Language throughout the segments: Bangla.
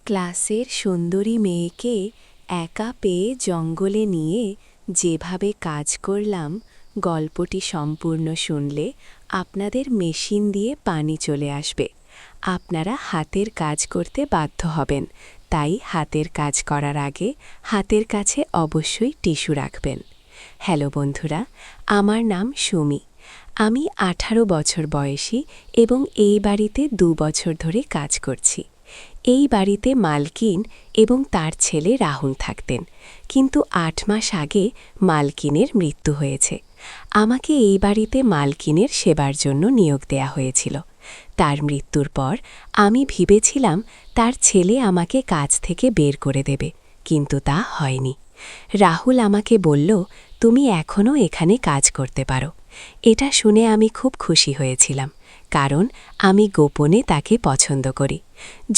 ক্লাসের সুন্দরী মেয়েকে একা পেয়ে জঙ্গলে নিয়ে যেভাবে কাজ করলাম, গল্পটি সম্পূর্ণ শুনলে আপনাদের মেশিন দিয়ে পানি চলে আসবে। আপনারা হাতের কাজ করতে বাধ্য হবেন, তাই হাতের কাজ করার আগে হাতের কাছে অবশ্যই টিস্যু রাখবেন। হ্যালো বন্ধুরা, আমার নাম সুমি। আমি 18 বছর বয়সী এবং এই বাড়িতে 2 বছর ধরে কাজ করছি। এই বাড়িতে মালকিন এবং তার ছেলে রাহুল থাকতেন, কিন্তু 8 মাস আগে মালকিনের মৃত্যু হয়েছে। আমাকে এই বাড়িতে মালকিনের সেবার জন্য নিয়োগ দেয়া হয়েছিল। তার মৃত্যুর পর আমি ভেবেছিলাম তার ছেলে আমাকে কাজ থেকে বের করে দেবে, কিন্তু তা হয়নি। রাহুল আমাকে বলল, তুমি এখনও এখানে কাজ করতে পারো। এটা শুনে আমি খুব খুশি হয়েছিলাম, কারণ আমি গোপনে তাকে পছন্দ করি।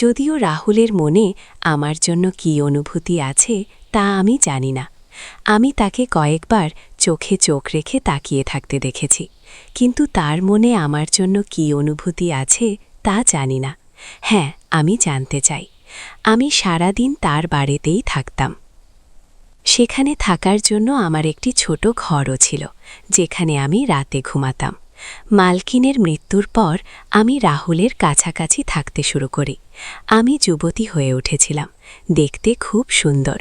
যদিও রাহুলের মনে আমার জন্য কী অনুভূতি আছে তা আমি জানি না। আমি তাকে কয়েকবার চোখে চোখ রেখে তাকিয়ে থাকতে দেখেছি, কিন্তু তার মনে আমার জন্য কী অনুভূতি আছে তা জানি না। হ্যাঁ, আমি জানতে চাই। আমি সারাদিন তার বাড়িতেই থাকতাম। সেখানে থাকার জন্য আমার একটি ছোট ঘরও ছিল, যেখানে আমি রাতে ঘুমাতাম। মালকিনের মৃত্যুর পর আমি রাহুলের কাছাকাছি থাকতে শুরু করি। আমি যুবতী হয়ে উঠেছিলাম, দেখতে খুব সুন্দর।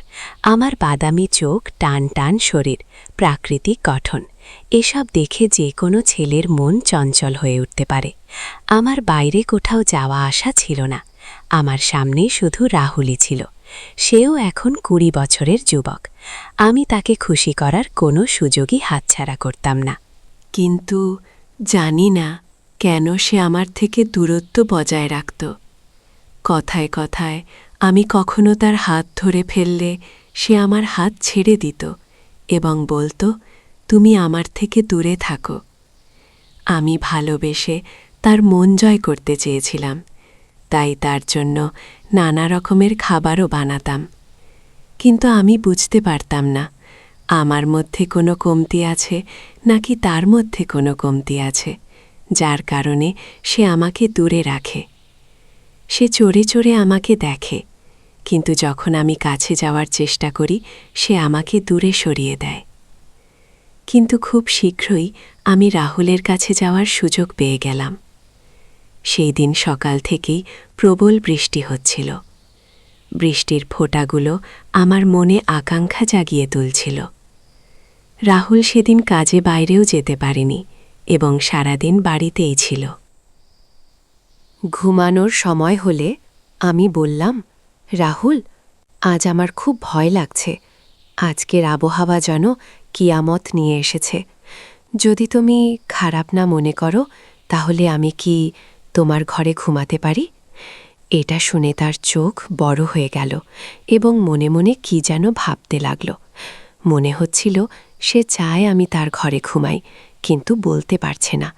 আমার বাদামি চোখ, টান টান শরীর, প্রাকৃতিক গঠন, এসব দেখে যে কোনো ছেলের মন চঞ্চল হয়ে উঠতে পারে। আমার বাইরে কোথাও যাওয়া আসা ছিল না। আমার সামনে শুধু রাহুলই ছিল। সেও এখন 20 বছরের যুবক। আমি তাকে খুশি করার কোনো সুযোগই হাতছাড়া করতাম না। কিন্তু জানি না কেন সে আমার থেকে দূরত্ব বজায় রাখত। কথায় কথায় আমি কখনো তার হাত ধরে ফেললে সে আমার হাত ছেড়ে দিত এবং বলতো, তুমি আমার থেকে দূরে থাকো। আমি ভালোবেসে তার মন জয় করতে চেয়েছিলাম, তাই তার জন্য নানা রকমের খাবারও বানাতাম। কিন্তু আমি বুঝতে পারতাম না আমার মধ্যে কোনো কমতি আছে নাকি তার মধ্যে কোনো কমতি আছে, যার কারণে সে আমাকে দূরে রাখে। সে চড়ে চড়ে আমাকে দেখে, কিন্তু যখন আমি কাছে যাওয়ার চেষ্টা করি সে আমাকে দূরে সরিয়ে দেয়। কিন্তু খুব শীঘ্রই আমি রাহুলের কাছে যাওয়ার সুযোগ পেয়ে গেলাম। সেই দিন সকাল থেকেই প্রবল বৃষ্টি হচ্ছিল। বৃষ্টির ফোঁটাগুলো আমার মনে আকাঙ্ক্ষা জাগিয়ে তুলছিল। রাহুল সেদিন কাজে বাইরেও যেতে পারেনি এবং সারাদিন বাড়িতেই ছিল। ঘুমানোর সময় হলে আমি বললাম, রাহুল, আজ আমার খুব ভয় লাগছে। আজকের আবহাওয়া যেন কিয়ামত নিয়ে এসেছে। যদি তুমি খারাপ না মনে করো, তাহলে আমি কি তোমার ঘরে ঘুমাতে পারি? এটা শুনে তার চোখ বড় হয়ে গেল এবং মনে মনে কি যেন ভাবতে লাগল। মনে হচ্ছিল সে চায় আমি তার ঘরে ঘুমাই, কিন্তু বলতে পারছে না।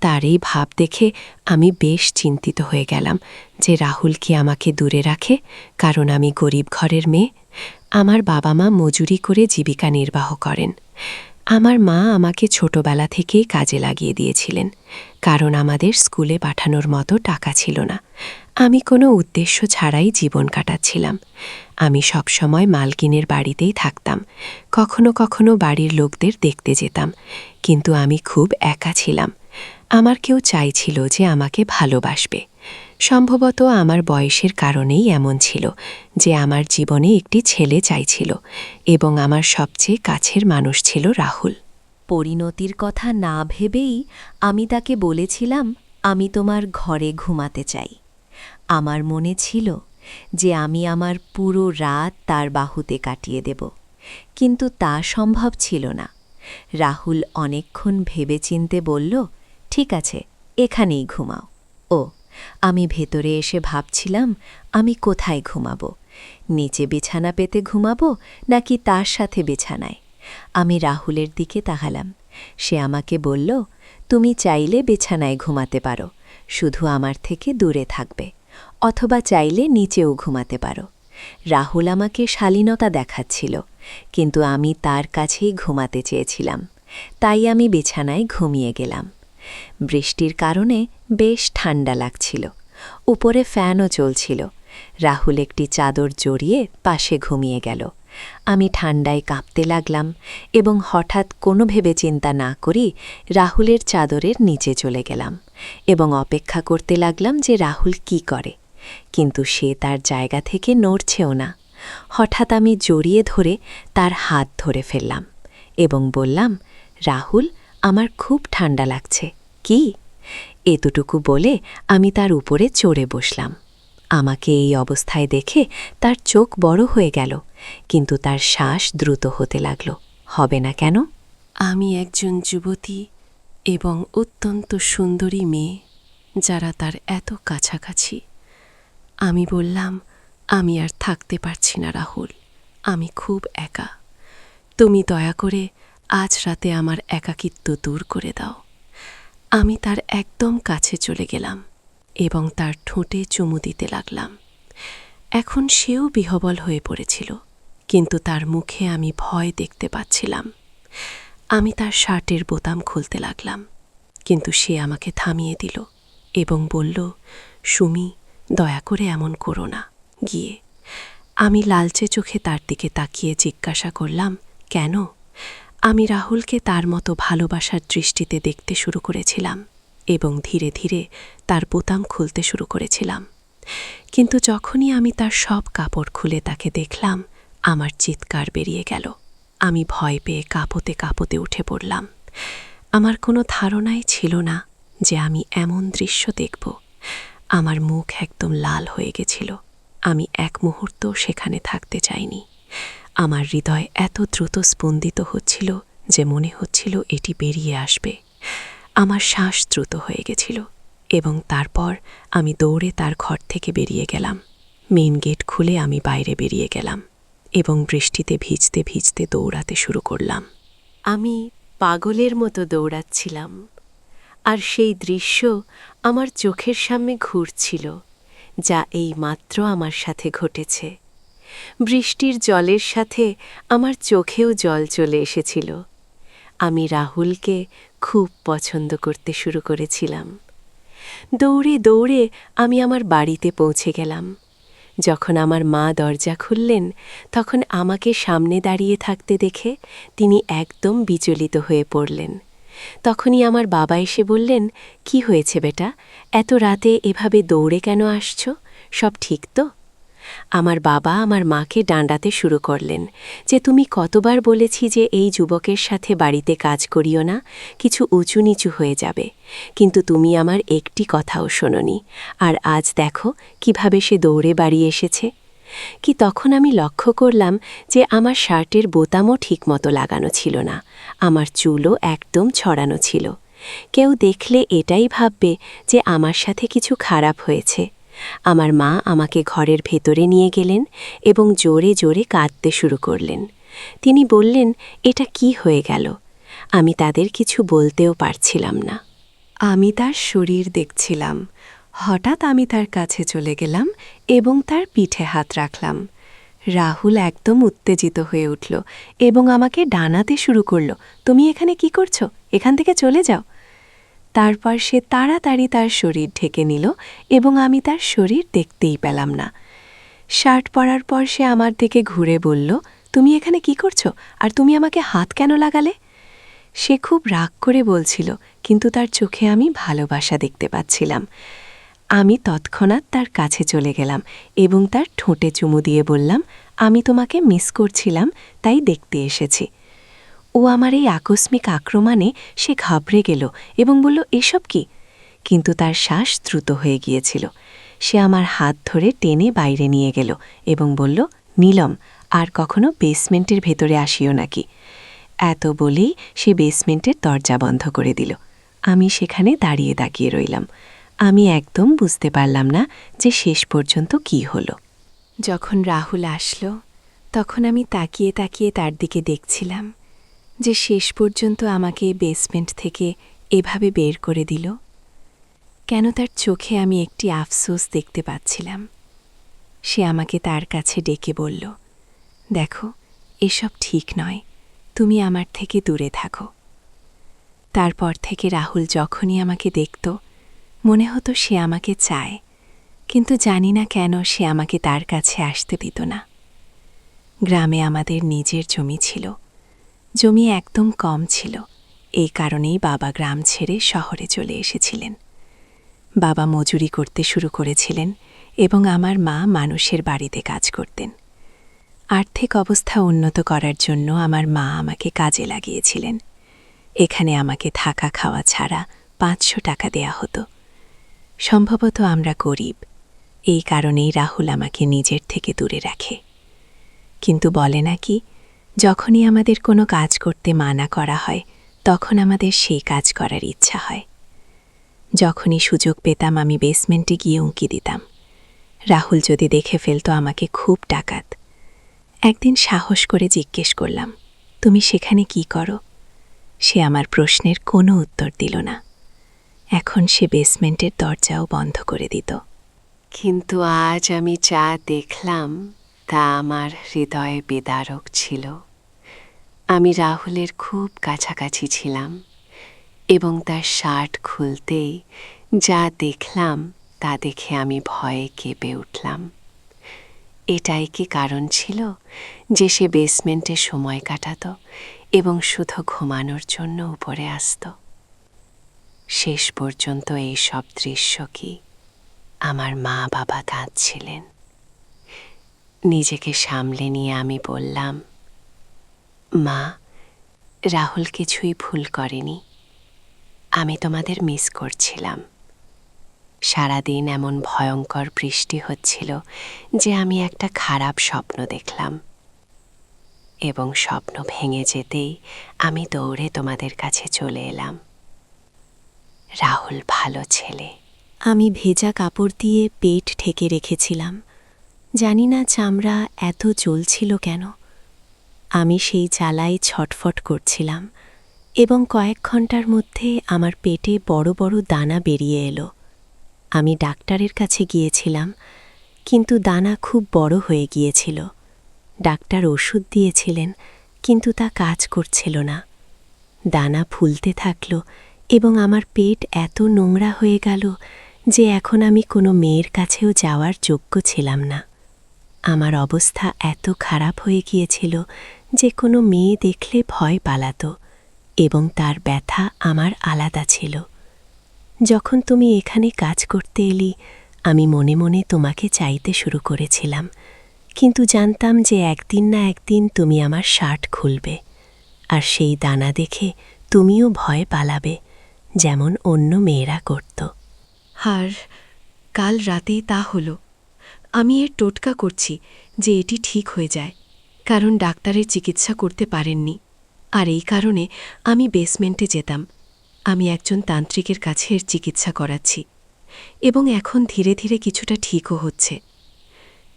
তার এই ভাব দেখে আমি বেশ চিন্তিত হয়ে গেলাম যে রাহুল কি আমাকে দূরে রাখে কারণ আমি গরিব ঘরের মেয়ে। আমার বাবা মা মজুরি করে জীবিকা নির্বাহ করেন। আমার মা আমাকে ছোটবেলা থেকেই কাজে লাগিয়ে দিয়েছিলেন, কারণ আমাদের স্কুলে পাঠানোর মতো টাকা ছিল না। আমি কোনো উদ্দেশ্য ছাড়াই জীবন কাটাচ্ছিলাম। আমি সবসময় মালকিনের বাড়িতেই থাকতাম, কখনো কখনো বাড়ির লোকদের দেখতে যেতাম, কিন্তু আমি খুব একা ছিলাম। আমার কেউ চাইছিল যে আমাকে ভালোবাসবে। সম্ভবত আমার বয়সের কারণেই এমন ছিল যে আমার জীবনে একটি ছেলে চাইছিল এবং আমার সবচেয়ে কাছের মানুষ ছিল রাহুল। পরিণতির কথা না ভেবেই আমি তাকে বলেছিলাম, আমি তোমার ঘরে ঘুমাতে চাই। আমার মনে ছিল যে আমি আমার পুরো রাত তার বাহুতে কাটিয়ে দেব, কিন্তু তা সম্ভব ছিল না। রাহুল অনেকক্ষণ ভেবেচিন্তে বলল, ঠিক আছে, এখানেই ঘুমাও। ও, আমি ভেতরে এসে ভাবছিলাম আমি কোথায় ঘুমাবো, নিচে বিছানা পেতে ঘুমাবো নাকি তার সাথে বিছানায়। আমি রাহুলের দিকে তাকালাম। সে আমাকে বলল, তুমি চাইলে বিছানায় ঘুমাতে পারো, শুধু আমার থেকে দূরে থাকবে, অথবা চাইলে নিচেও ঘুমাতে পারো। রাহুল আমাকে শালীনতা দেখাচ্ছিল, কিন্তু আমি তার কাছেই ঘুমাতে চেয়েছিলাম, তাই আমি বিছানায় ঘুমিয়ে গেলাম। বৃষ্টির কারণে বেশ ঠান্ডা লাগছিল। উপরে ফ্যানও চলছিল, রাহুল একটি চাদর জড়িয়ে পাশে ঘুমিয়ে গেল। আমি ঠান্ডায় কাঁপতে লাগলাম এবং হঠাৎ কোনো ভেবে চিন্তা না করি রাহুলের চাদরের নিচে চলে গেলাম এবং অপেক্ষা করতে লাগলাম যে রাহুল কি করে, কিন্তু সে তার জায়গা থেকে নড়ছেও না। হঠাৎ আমি জড়িয়ে ধরে তার হাত ধরে ফেললাম এবং বললাম, রাহুল, আমার খুব ঠান্ডা লাগছে। কি? এতটুকু বলে আমি তার উপরে চড়ে বসলাম। আমাকে এই অবস্থায় দেখে তার চোখ বড় হয়ে গেল, কিন্তু তার শ্বাস দ্রুত হতে লাগল। হবে না কেন? আমি একজন যুবতী এবং অত্যন্ত সুন্দরী মেয়ে, যারা তার এত কাছাকাছি। আমি বললাম, আমি আর থাকতে পারছি না রাহুল, আমি খুব একা। তুমি দয়া করে আজ রাতে আমার একাকিত্ব দূর করে দাও। আমি তার একদম কাছে চলে গেলাম এবং তার ঠোঁটে চুমু দিতে লাগলাম। এখন সেও বিহ্বল হয়ে পড়েছিল, কিন্তু তার মুখে আমি ভয় দেখতে পাচ্ছিলাম। আমি তার শার্টের বোতাম খুলতে লাগলাম, কিন্তু সে আমাকে থামিয়ে দিল এবং বলল, সুমি, দয়া করে এমন করো না। গিয়ে আমি লালচে চোখে তার দিকে তাকিয়ে জিজ্ঞাসা করলাম, কেন? আমি রাহুলকে তার মতো ভালোবাসার দৃষ্টিতে দেখতে শুরু করেছিলাম এবং ধীরে ধীরে তার বোতাম খুলতে শুরু করেছিলাম। কিন্তু যখনই আমি তার সব কাপড় খুলে তাকে দেখলাম, আমার চিৎকার বেরিয়ে গেল। আমি ভয় পেয়ে কাঁপতে কাঁপতে উঠে পড়লাম। আমার কোনো ধারণাই ছিল না যে আমি এমন দৃশ্য দেখব। আমার মুখ একদম লাল হয়ে গেছিল। আমি এক মুহূর্ত সেখানে থাকতে চাইনি। আমার হৃদয় এত দ্রুত স্পন্দিত হচ্ছিল যে মনে হচ্ছিল এটি বেরিয়ে আসবে। আমার শ্বাস দ্রুত হয়ে গেছিল এবং তারপর আমি দৌড়ে তার ঘর থেকে বেরিয়ে গেলাম। মেইন গেট খুলে আমি বাইরে বেরিয়ে গেলাম এবং বৃষ্টিতে ভিজতে ভিজতে দৌড়াতে শুরু করলাম। আমি পাগলের মতো দৌড়াচ্ছিলাম, আর সেই দৃশ্য আমার চোখের সামনে ঘুরছিল, যা এই মাত্র আমার সাথে ঘটেছে। বৃষ্টির জলের সাথে আমার চোখেও জল চলে এসেছিল। আমি রাহুলকে খুব পছন্দ করতে শুরু করেছিলাম। দৌড়ে দৌড়ে আমি আমার বাড়িতে পৌঁছে গেলাম। যখন আমার মা দরজা খুললেন, তখন আমাকে সামনে দাঁড়িয়ে থাকতে দেখে তিনি একদম বিচলিত হয়ে পড়লেন। তখনই আমার বাবা এসে বললেন, কি হয়েছে বেটা, এত রাতে এভাবে দৌড়ে কেন আসছো? সব ঠিক তো? আমার বাবা আমার মাকে ডাঁডাতে শুরু করলেন যে, তুমি কতবার বলেছি যে এই যুবকের সাথে বাড়িতে কাজ করিও না, কিছু উঁচু নিচু হয়ে যাবে, কিন্তু তুমি আমার একটি কথাও শোনোনি। আর আজ দেখো কিভাবে সে দৌড়ে বাড়ি এসেছে। কি তখন আমি লক্ষ্য করলাম যে আমার শার্টের বোতামও ঠিকমতো লাগানো ছিল না, আমার চুলও একদম ছড়ানো ছিল। কেউ দেখলে এটাই ভাববে যে আমার সাথে কিছু খারাপ হয়েছে। আমার মা আমাকে ঘরের ভেতরে নিয়ে গেলেন এবং জোরে জোরে কাঁদতে শুরু করলেন। তিনি বললেন, এটা কি হয়ে গেল? আমি তাদের কিছু বলতেও পারছিলাম না। আমি তার শরীর দেখছিলাম। হঠাৎ আমি তার কাছে চলে গেলাম এবং তার পিঠে হাত রাখলাম। রাহুল একদম উত্তেজিত হয়ে উঠল এবং আমাকে ডানাতে শুরু করল, তুমি এখানে কি করছো? এখান থেকে চলে যাও। তারপর সে তাড়াতাড়ি তার শরীর ঢেকে নিল এবং আমি তার শরীর দেখতেই পেলাম না। শার্ট পরার পর সে আমার দিকে ঘুরে বলল, তুমি এখানে কি করছো? আর তুমি আমাকে হাত কেন লাগালে? সে খুব রাগ করে বলছিল, কিন্তু তার চোখে আমি ভালোবাসা দেখতে পাচ্ছিলাম। আমি তৎক্ষণাৎ তার কাছে চলে গেলাম এবং তার ঠোঁটে চুমু দিয়ে বললাম, আমি তোমাকে মিস করছিলাম, তাই দেখতে এসেছি। ও আমার এই আকস্মিক আক্রমণে সে ঘাবড়ে গেল এবং বলল, এসব কি? কিন্তু তার শ্বাস দ্রুত হয়ে গিয়েছিল। সে আমার হাত ধরে টেনে বাইরে নিয়ে গেল এবং বলল, নীলম, আর কখনো বেসমেন্টের ভেতরে আসিও নাকি। এত বলেই সে বেসমেন্টের দরজা বন্ধ করে দিল। আমি সেখানে দাঁড়িয়ে তাকিয়ে রইলাম। আমি একদম বুঝতে পারলাম না যে শেষ পর্যন্ত কি হলো। যখন রাহুল আসলো, তখন আমি তাকিয়ে তাকিয়ে তার দিকে দেখছিলাম যে শেষ পর্যন্ত আমাকে বেসমেন্ট থেকে এভাবে বের করে দিল। কেন তার চোখে আমি একটি আফসোস দেখতে পাচ্ছিলাম। সে আমাকে তার কাছে ডেকে বলল, দেখো, এসব ঠিক নয়, তুমি আমার থেকে দূরে থাকো। তারপর থেকে রাহুল যখনই আমাকে দেখত, মনে হতো সে আমাকে চায়, কিন্তু জানি না কেন সে আমাকে তার কাছে আসতে দিত না। গ্রামে আমাদের নিজের জমি ছিল, জমি একদম কম ছিল। এই কারণেই বাবা গ্রাম ছেড়ে শহরে চলে এসেছিলেন। বাবা মজুরি করতে শুরু করেছিলেন এবং আমার মা মানুষের বাড়িতে কাজ করতেন। আর্থিক অবস্থা উন্নত করার জন্য আমার মা আমাকে কাজে লাগিয়েছিলেন। এখানে আমাকে থাকা খাওয়া ছাড়া 500 টাকা দেয়া হতো। সম্ভবত আমরা গরিব, এই কারণেই রাহুল আমাকে নিজের থেকে দূরে রাখে। কিন্তু বলে নাকি, যখনই আমাদের কোনো কাজ করতে মানা করা হয় তখন আমাদের সেই কাজ করার ইচ্ছা হয়। যখনই সুযোগ পেতাম আমি বেসমেন্টে গিয়ে উঁকি দিতাম। রাহুল যদি দেখে ফেলতো আমাকে খুব ডাকাত। একদিন সাহস করে জিজ্ঞেস করলাম, তুমি সেখানে কি করো? সে আমার প্রশ্নের কোনো উত্তর দিল না। এখন সে বেসমেন্টের দরজাও বন্ধ করে দিত। কিন্তু আজ আমি যা দেখলাম তা আমার হৃদয়ে বিদারক ছিল। আমি রাহুলের খুব কাছাকাছি ছিলাম এবং তার শার্ট খুলতেই যা দেখলাম তা দেখে আমি ভয়ে কেঁপে উঠলাম। এটাই কি কারণ ছিল যে সে বেসমেন্টে সময় কাটাতো এবং শুধু ঘুমানোর জন্য উপরে আসত? শেষ পর্যন্ত এই সব দৃশ্য কি আমার মা বাবা কাঁদছিলেন। নিজেকে সামলে নিয়ে আমি বললাম, মা, রাহুল কিছুই ভুল করেনি। আমি তোমাদের মিস করছিলাম। সারাদিন এমন ভয়ঙ্কর বৃষ্টি হচ্ছিল যে আমি একটা খারাপ স্বপ্ন দেখলাম এবং স্বপ্ন ভেঙে যেতেই আমি দৌড়ে তোমাদের কাছে চলে এলাম। রাহুল ভালো ছেলে। আমি ভেজা কাপড় দিয়ে পেট ঢেকে রেখেছিলাম। জানি না চামড়া এত জ্বলছিল কেন। আমি সেই জ্বালায় ছটফট করছিলাম এবং কয়েক ঘন্টার মধ্যে আমার পেটে বড় বড় দানা বেরিয়ে এলো। আমি ডাক্তারের কাছে গিয়েছিলাম, কিন্তু দানা খুব বড় হয়ে গিয়েছিল। ডাক্তার ওষুধ দিয়েছিলেন, কিন্তু তা কাজ করছিল না। দানা ফুলতে থাকল এবং আমার পেট এত নোংরা হয়ে গেল যে এখন আমি কোনো মেয়ের কাছেও যাওয়ার যোগ্য ছিলাম না। আমার অবস্থা এত খারাপ হয়ে গিয়েছিল যে কোনো মেয়ে দেখলে ভয় পালাতো এবং তার ব্যথা আমার আলাদা ছিল। যখন তুমি এখানে কাজ করতে এলি, আমি মনে মনে তোমাকে চাইতে শুরু করেছিলাম, কিন্তু জানতাম যে একদিন না একদিন তুমি আমার শার্ট খুলবে, আর সেই দানা দেখে তুমিও ভয় পালাবে, যেমন অন্য মেয়েরা করত। আর কাল রাতেই তা হলো। আমি এর টোটকা করছি যে এটি ঠিক হয়ে যায়, কারণ ডাক্তারের চিকিৎসা করতে পারেননি। আর এই কারণে আমি বেসমেন্টে যেতাম। আমি একজন তান্ত্রিকের কাছে এর চিকিৎসা করাচ্ছি এবং এখন ধীরে ধীরে কিছুটা ঠিকও হচ্ছে।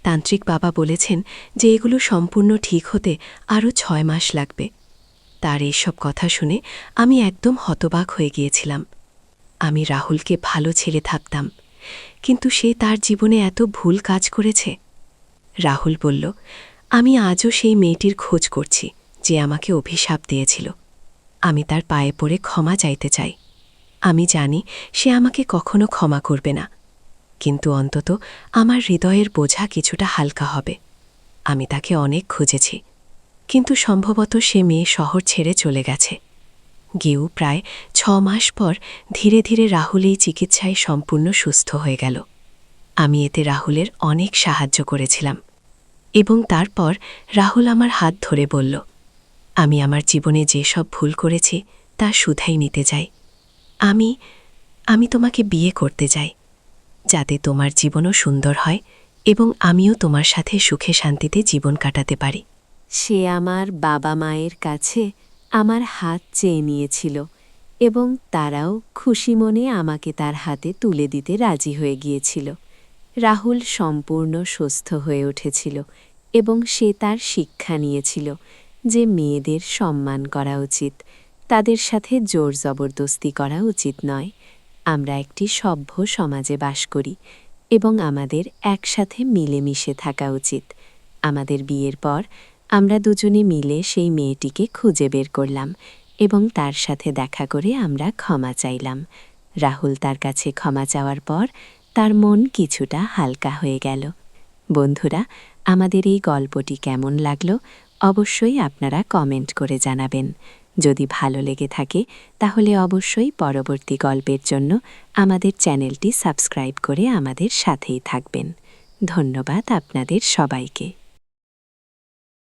তান্ত্রিক বাবা বলেছেন যে এগুলো সম্পূর্ণ ঠিক হতে আরও 6 মাস লাগবে। তার এইসব কথা শুনে আমি একদম হতবাক হয়ে গিয়েছিলাম। আমি রাহুলকে ভালো ছেলে ভাবতাম, কিন্তু সে তার জীবনে এত ভুল কাজ করেছে। রাহুল বলল, আমি আজও সেই মেয়েটির খোঁজ করছি যে আমাকে অভিশাপ দিয়েছিল। আমি তার পায়ে পড়ে ক্ষমা চাইতে চাই। আমি জানি সে আমাকে কখনো ক্ষমা করবে না, কিন্তু অন্তত আমার হৃদয়ের বোঝা কিছুটা হালকা হবে। আমি তাকে অনেক খুঁজেছি, কিন্তু সম্ভবত সে মেয়ে শহর ছেড়ে চলে গেছে। গেউ প্রায় 6 মাস পর ধীরে ধীরে রাহুল এই চিকিৎসায় সম্পূর্ণ সুস্থ হয়ে গেল। আমি এতে রাহুলের অনেক সাহায্য করেছিলাম এবং তারপর রাহুল আমার হাত ধরে বলল, আমি আমার জীবনে যেসব ভুল করেছি তা শুধাই নিতে চাই। আমি তোমাকে বিয়ে করতে চাই, যাতে তোমার জীবনও সুন্দর হয় এবং আমিও তোমার সাথে সুখে শান্তিতে জীবন কাটাতে পারি। সে আমার বাবা মায়ের কাছে আমার হাত চেয়ে নিয়েছিল এবং তারাও খুশি মনে আমাকে তার হাতে তুলে দিতে রাজি হয়ে গিয়েছিল। রাহুল সম্পূর্ণ সুস্থ হয়ে উঠেছিল এবং সে তার শিক্ষা নিয়েছিল যে মেয়েদের সম্মান করা উচিত, তাদের সাথে জোর জবরদস্তি করা উচিত নয়। আমরা একটি সভ্য সমাজে বাস করি এবং আমাদের একসাথে মিলেমিশে থাকা উচিত। আমাদের বিয়ের পর আমরা দুজনে মিলে সেই মেয়েটিকে খুঁজে বের করলাম এবং তার সাথে দেখা করে আমরা ক্ষমা চাইলাম। রাহুল তার কাছে ক্ষমা চাওয়ার পর তার মন কিছুটা হালকা হয়ে গেল। বন্ধুরা, আমাদের এই গল্পটি কেমন লাগলো অবশ্যই আপনারা কমেন্ট করে জানাবেন। যদি ভালো লেগে থাকে তাহলে অবশ্যই পরবর্তী গল্পের জন্য আমাদের চ্যানেলটি সাবস্ক্রাইব করে আমাদের সাথেই থাকবেন। ধন্যবাদ আপনাদের সবাইকে।